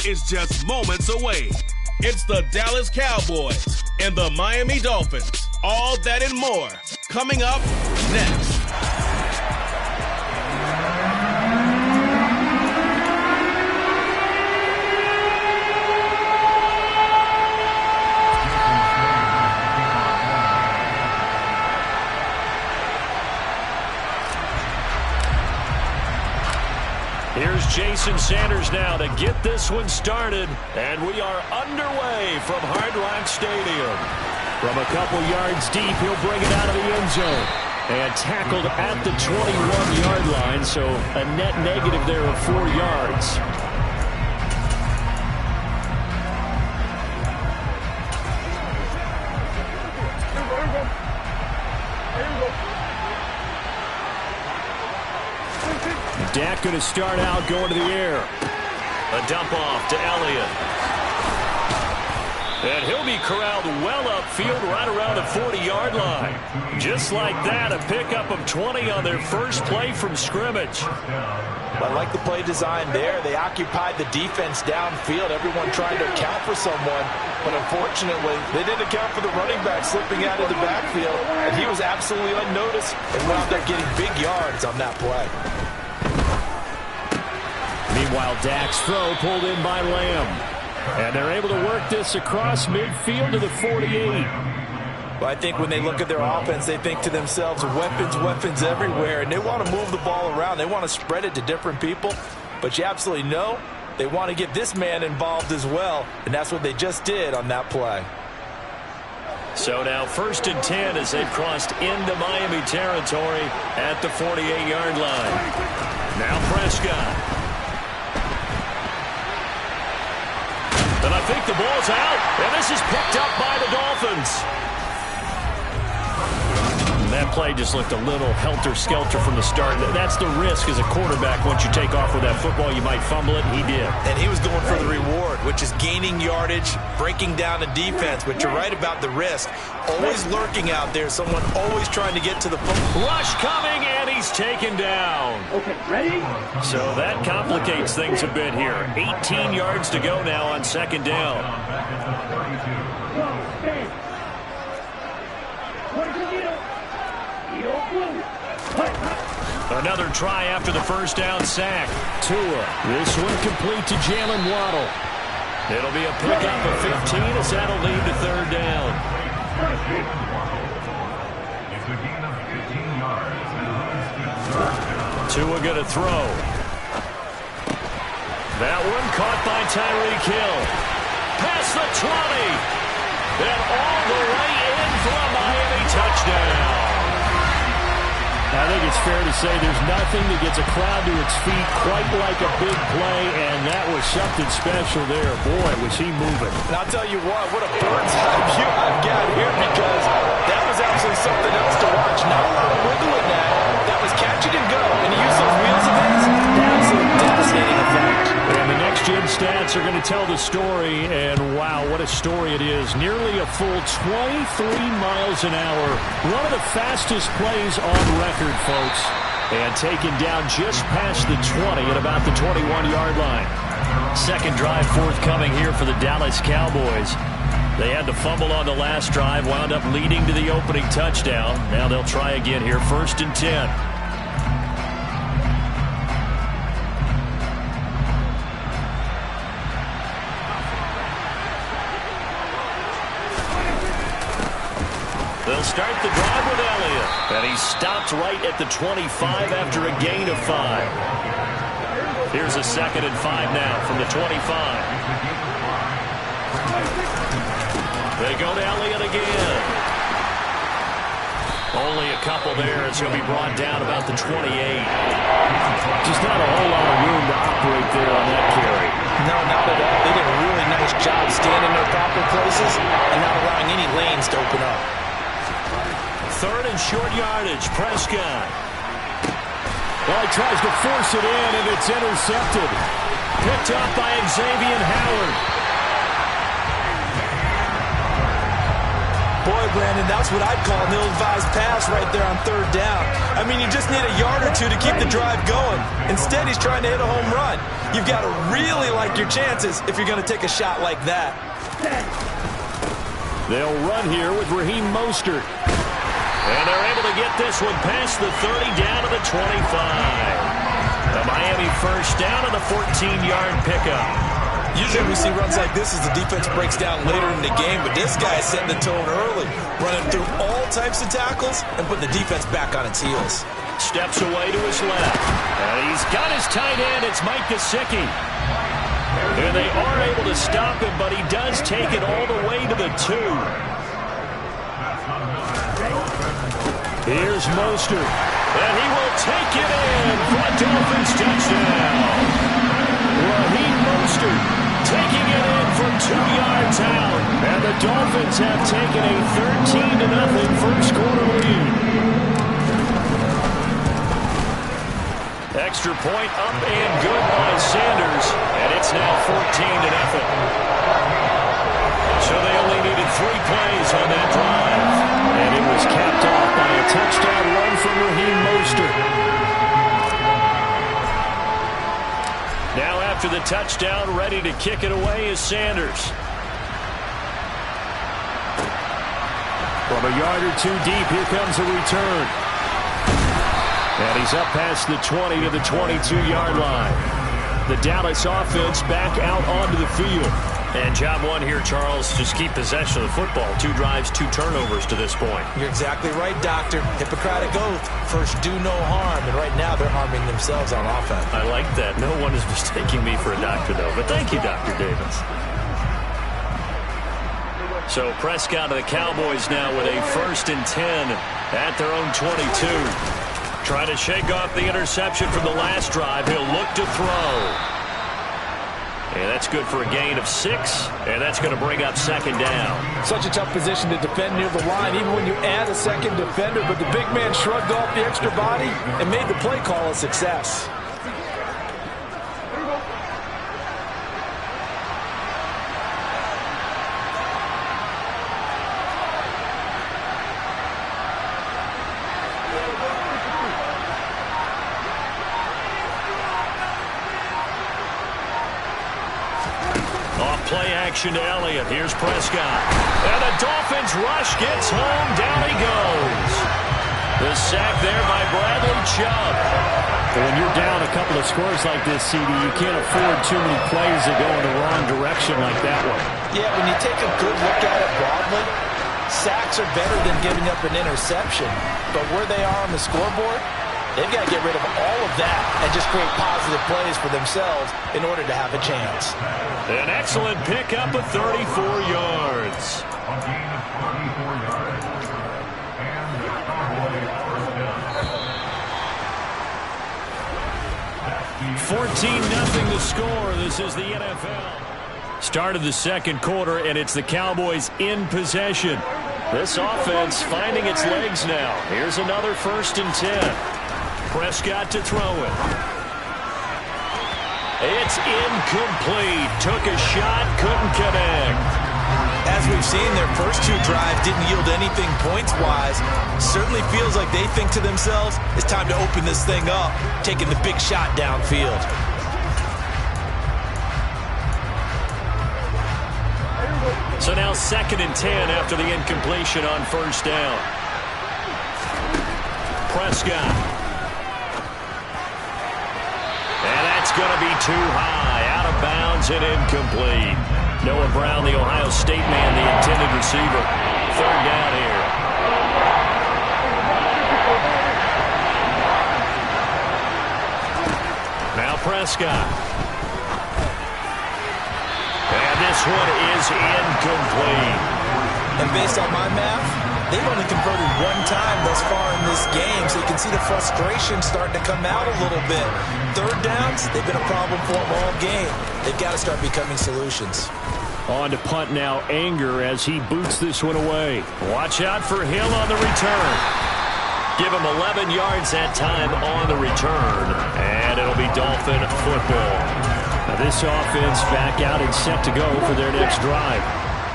is just moments away. It's the Dallas Cowboys and the Miami Dolphins. All that and more coming up next. Here's Jason Sanders now to get this one started. And we are underway from Hard Rock Stadium. From a couple yards deep, he'll bring it out of the end zone. And tackled at the 21-yard line, so a net negative there of 4 yards. Dak going to start out going to the air. A dump off to Elliott. And he'll be corralled well upfield right around the 40-yard line. Just like that, a pickup of 20 on their first play from scrimmage. I like the play design there. They occupied the defense downfield, everyone trying to account for someone. But unfortunately, they didn't account for the running back slipping out of the backfield. And he was absolutely unnoticed and wound up getting big yards on that play. Meanwhile, Dak's throw pulled in by Lamb. And they're able to work this across midfield to the 48. Well, I think when they look at their offense, they think to themselves, weapons everywhere. And they want to move the ball around. They want to spread it to different people. But you absolutely know they want to get this man involved as well. And that's what they just did on that play. So now 1st and 10 as they've crossed into Miami territory at the 48-yard line. Now Prescott. And I think the ball's out, and this is picked up by the Dolphins. And that play just looked a little helter-skelter from the start. That's the risk as a quarterback. Once you take off with that football, you might fumble it. He did. And he was going for the reward, which is gaining yardage, breaking down the defense. But you're right about the risk. Always lurking out there, someone always trying to get to the football. Rush coming, and he's taken down. Okay, ready? So that complicates things a bit here. 18 yards to go now on 2nd down. Another try after the 1st down sack. Tua. This one complete to Jalen Waddle. It'll be a pickup of 15 as that'll lead to 3rd down. Tua going to throw. That one caught by Tyreek Hill. Past the 20. And all the way in for a Miami touchdown. I think it's fair to say there's nothing that gets a crowd to its feet quite like a big play, and that was something special there. Boy, was he moving. And I'll tell you what a bird's eye view I've got here, because that was absolutely something else to watch. Not a lot of wiggle in that. That was catch it and go, and he used those wheels of his. Absolutely devastating effect. And the next-gen stats are going to tell the story, and wow, what a story it is. Nearly a full 23 miles an hour. One of the fastest plays on record, folks. And taken down just past the 20 at about the 21-yard line. 2nd drive forthcoming here for the Dallas Cowboys. They had the fumble on the last drive, wound up leading to the opening touchdown. Now they'll try again here, 1st and 10. They'll start the drive with Elliott. And he stopped right at the 25 after a gain of 5. Here's a 2nd and 5 now from the 25. They go to Elliott again. Only a couple there as he'll be brought down about the 28. Just not a whole lot of room to operate there on that carry. No, not at all. They did a really nice job standing in their proper places and not allowing any lanes to open up. 3rd and short yardage, Prescott. Well, he tries to force it in, and it's intercepted. Picked up by Xavier Howard. Boy, Brandon, that's what I'd call an ill-advised pass right there on third down. I mean, you just need a yard or two to keep the drive going. Instead, he's trying to hit a home run. You've got to really like your chances if you're going to take a shot like that. They'll run here with Raheem Mostert. And they're able to get this one past the 30 down to the 25. The Miami first down and the 14-yard pickup. Usually we see runs like this as the defense breaks down later in the game, but this guy is setting the tone early, running through all types of tackles and putting the defense back on its heels. Steps away to his left. And he's got his tight end. It's Mike Gesicki. And they are able to stop him, but he does take it all the way to the 2. Here's Mostert. And he will take it in for a Dolphins touchdown. Raheem Mostert taking it in from 2 yards out. And the Dolphins have taken a 13-0 first quarter lead. Extra point up and good by Sanders. And it's now 14-0. So they only needed 3 plays on that drive. And it was capped off by a touchdown run from Raheem Mostert. Now after the touchdown, ready to kick it away is Sanders. From a yard or 2 deep, here comes a return. And he's up past the 20 to the 22-yard line. The Dallas offense back out onto the field. And job one here, Charles, just keep possession of the football. 2 drives, 2 turnovers to this point. You're exactly right, Doctor. Hippocratic oath. First, do no harm. And right now, they're harming themselves on offense. I like that. No one is mistaking me for a doctor, though. But thank you, Dr. Davis. So Prescott of the Cowboys now with a 1st and 10 at their own 22. Trying to shake off the interception from the last drive. He'll look to throw. And that's good for a gain of 6, and that's going to bring up 2nd down. Such a tough position to defend near the line, even when you add a second defender. But the big man shrugged off the extra body and made the play call a success. Play action to Elliott. Here's Prescott. And the Dolphins rush gets home. Down he goes. The sack there by Bradley Chubb. When you're down a couple of scores like this, CD, you can't afford too many plays that go in the wrong direction like that one. Yeah, when you take a good look at it broadly, sacks are better than giving up an interception. But where they are on the scoreboard, they've got to get rid of all of that and just create positive plays for themselves in order to have a chance. An excellent pickup of 34 yards. 14-0 the score. This is the NFL. Start of the second quarter, and it's the Cowboys in possession. This offense finding its legs now. Here's another 1st and 10. Prescott to throw it. It's incomplete. Took a shot, couldn't connect. As we've seen, their first 2 drives didn't yield anything points-wise. Certainly feels like they think to themselves, it's time to open this thing up, taking the big shot downfield. So now 2nd and 10 after the incompletion on 1st down. Prescott. Going to be too high, out of bounds and incomplete. Noah Brown, the Ohio State man, the intended receiver. 3rd down here. Now Prescott. And this one is incomplete. And based on my math, they've only converted 1 time thus far in this game, so you can see the frustration starting to come out a little bit. 3rd downs, they've been a problem for them all game. They've got to start becoming solutions. On to punt now, Anger as he boots this one away. Watch out for Hill on the return. Give him 11 yards that time on the return, and it'll be Dolphin football. Now this offense back out and set to go for their next drive.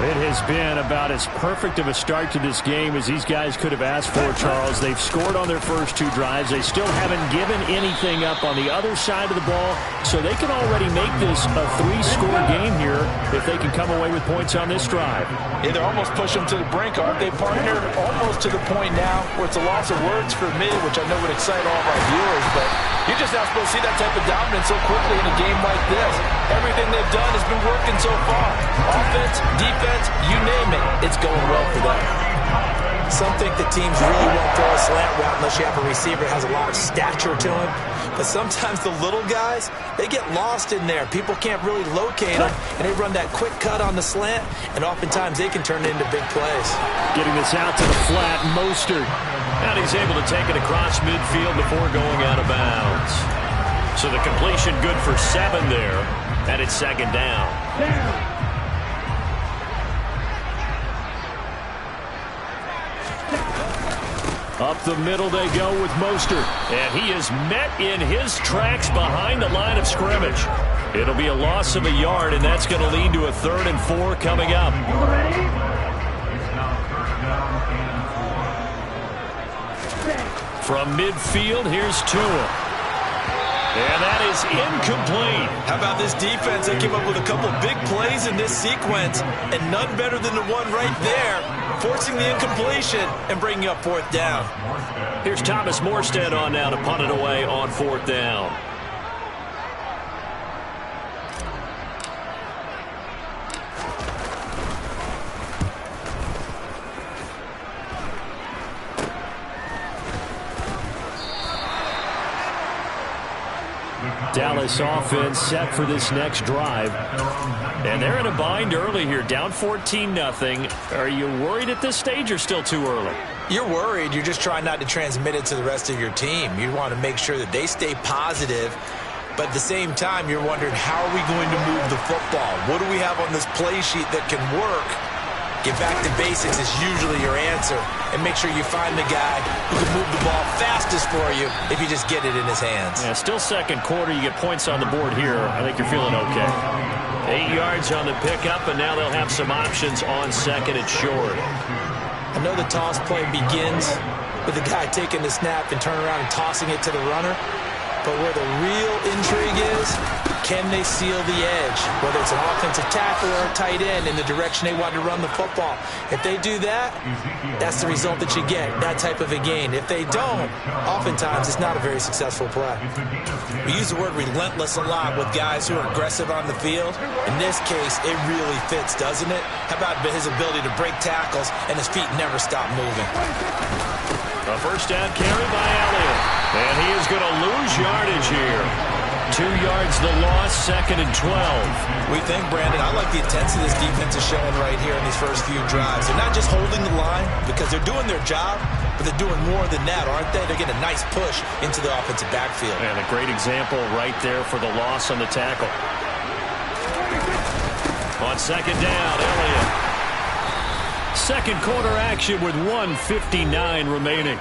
It has been about as perfect of a start to this game as these guys could have asked for, Charles. They've scored on their first 2 drives. They still haven't given anything up on the other side of the ball, so they can already make this a 3-score game here if they can come away with points on this drive. Yeah, they're almost pushing them to the brink, aren't they, partner? Almost to the point now where it's a loss of words for me, which I know would excite all of our viewers, but you're just not supposed to see that type of dominance so quickly in a game like this. Everything they've done has been working so far. Offense, defense, you name it, it's going well for them. Some think the teams really won't throw a slant route unless you have a receiver that has a lot of stature to him. But sometimes the little guys, they get lost in there. People can't really locate them, and they run that quick cut on the slant, and oftentimes they can turn it into big plays. Getting this out to the flat, Mostert. And he's able to take it across midfield before going out of bounds. So the completion good for 7 there, and it's 2nd down. Up the middle they go with Mostert. And he is met in his tracks behind the line of scrimmage. It'll be a loss of a yard, and that's going to lead to a 3rd and 4 coming up. From midfield, here's Tua. And that is incomplete. How about this defense? They came up with a couple big plays in this sequence, and none better than the one right there, forcing the incompletion and bringing up 4th down. Here's Thomas Morstead on now to punt it away on 4th down. Dallas offense set for this next drive. And they're in a bind early here, down 14-0. Are you worried at this stage or still too early? You're worried. You're just trying not to transmit it to the rest of your team. You want to make sure that they stay positive. But at the same time, you're wondering, how are we going to move the football? What do we have on this play sheet that can work? Get back to basics is usually your answer. And make sure you find the guy who can move the ball fastest for you if you just get it in his hands. Yeah, still 2nd quarter. You get points on the board here. I think you're feeling okay. 8 yards on the pickup, and now they'll have some options on 2nd and short. I know the toss play begins with the guy taking the snap and turning around and tossing it to the runner. But where the real intrigue is, can they seal the edge? Whether it's an offensive tackle or a tight end in the direction they want to run the football. If they do that, that's the result that you get, that type of a gain. If they don't, oftentimes it's not a very successful play. We use the word relentless a lot with guys who are aggressive on the field. In this case, it really fits, doesn't it? How about his ability to break tackles and his feet never stop moving? A 1st down carry by Elliott. And he is going to lose yardage here. 2 yards the loss, 2nd and 12. We think, Brandon, I like the intensity this defense is showing right here in these first few drives. They're not just holding the line because they're doing their job, but they're doing more than that, aren't they? They're getting a nice push into the offensive backfield. And a great example right there for the loss on the tackle. On 2nd down, Elliott. 2nd quarter action with 1:59 remaining.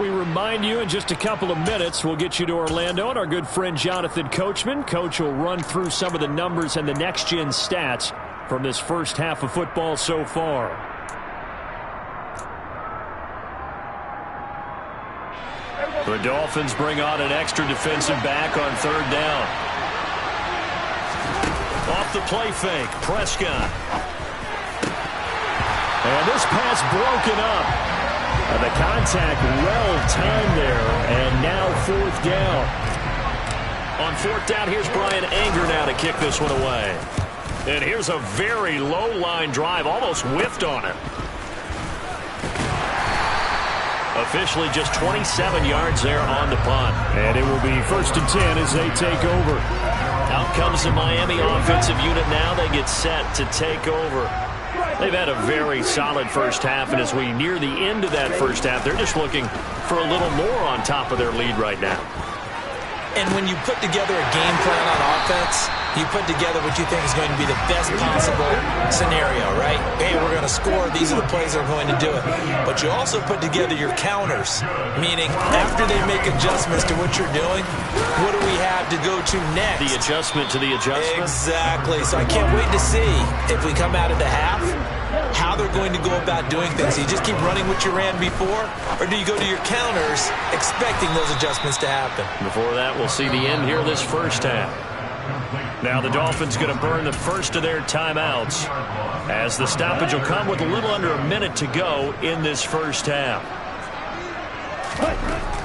We remind you in just a couple of minutes, we'll get you to Orlando and our good friend Jonathan Coachman. Coach will run through some of the numbers and the next-gen stats from this first half of football so far. The Dolphins bring on an extra defensive back on 3rd down. Off the play fake, Prescott. And this pass broken up. The contact well-timed there, and now 4th down. On 4th down, here's Brian Anger now to kick this one away. And here's a very low-line drive, almost whiffed on it. Officially just 27 yards there on the punt. And it will be 1st and 10 as they take over. Out comes the Miami offensive unit now. They get set to take over. They've had a very solid first half, and as we near the end of that first half, they're just looking for a little more on top of their lead right now. And when you put together a game plan on offense, You put together what you think is going to be the best possible scenario, right? Hey, we're going to score. These are the plays that are going to do it. But you also put together your counters, meaning after they make adjustments to what you're doing, what do we have to go to next? The adjustment to the adjustment. Exactly. So I can't wait to see if we come out of the half, how they're going to go about doing things. Do you just keep running what you ran before, or do you go to your counters expecting those adjustments to happen? Before that, we'll see the end here this first half. Now the Dolphins going to burn the first of their timeouts as the stoppage will come with a little under a minute to go in this first half.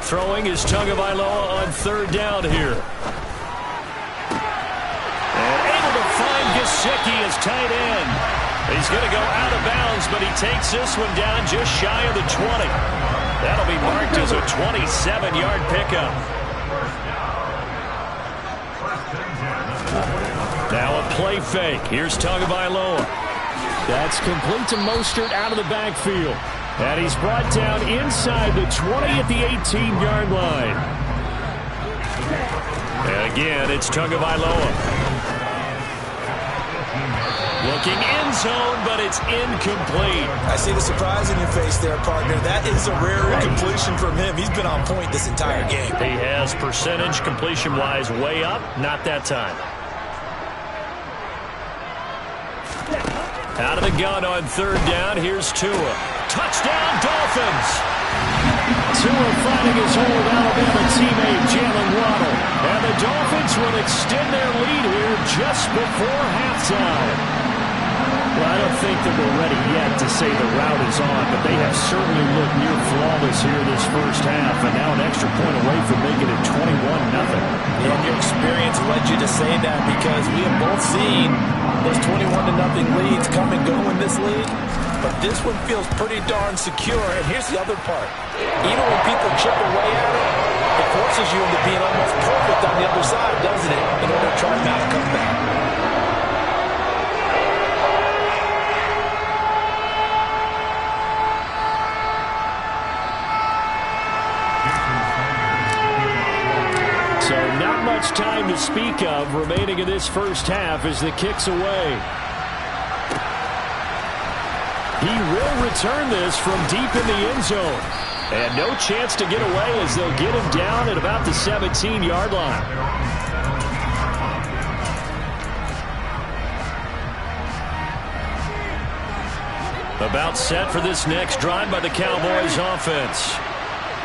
Throwing is Tagovailoa on third down here. And able to find Gesicki as tight end. He's going to go out of bounds, but he takes this one down just shy of the 20. That'll be marked as a 27-yard pickup. Now a play fake. Here's Tagovailoa. That's complete to Mostert out of the backfield. And he's brought down inside the 20 at the 18-yard line. And again, it's Tagovailoa. Looking end zone, but it's incomplete. I see the surprise in your face there, partner. That is a rare incompletion from him. He's been on point this entire game. He has percentage completion-wise way up. Not that time. Out of the gun on third down. Here's Tua. Touchdown, Dolphins. Tua finding his old Alabama teammate, Jalen Waddle. And the Dolphins will extend their lead here just before halftime. Well, I don't think that we're ready yet to say the route is on, but they have certainly looked near flawless here this first half, and now an extra point away from making it 21-0. And your experience led you to say that because we have both seen those 21-0 leads come and go in this league, but this one feels pretty darn secure. And here's the other part. Even when people chip away at it, it forces you into being almost perfect on the other side, doesn't it, in order to try to mount a comeback. So not much time to speak of remaining in this first half as the kick's away. He will return this from deep in the end zone. And no chance to get away as they'll get him down at about the 17-yard line. About set for this next drive by the Cowboys offense.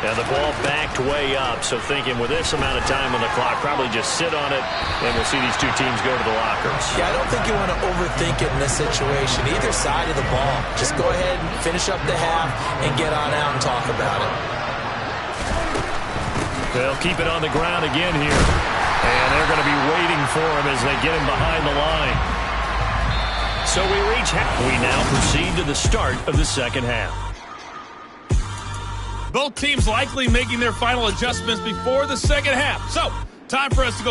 And the ball backed way up, so thinking with this amount of time on the clock, probably just sit on it, and we'll see these two teams go to the lockers. Yeah, I don't think you want to overthink it in this situation. Either side of the ball. Just go ahead and finish up the half and get on out and talk about it. They'll keep it on the ground again here. And they're going to be waiting for him as they get him behind the line. So we reach half. We now proceed to the start of the second half. Both teams likely making their final adjustments before the second half. So, time for us to go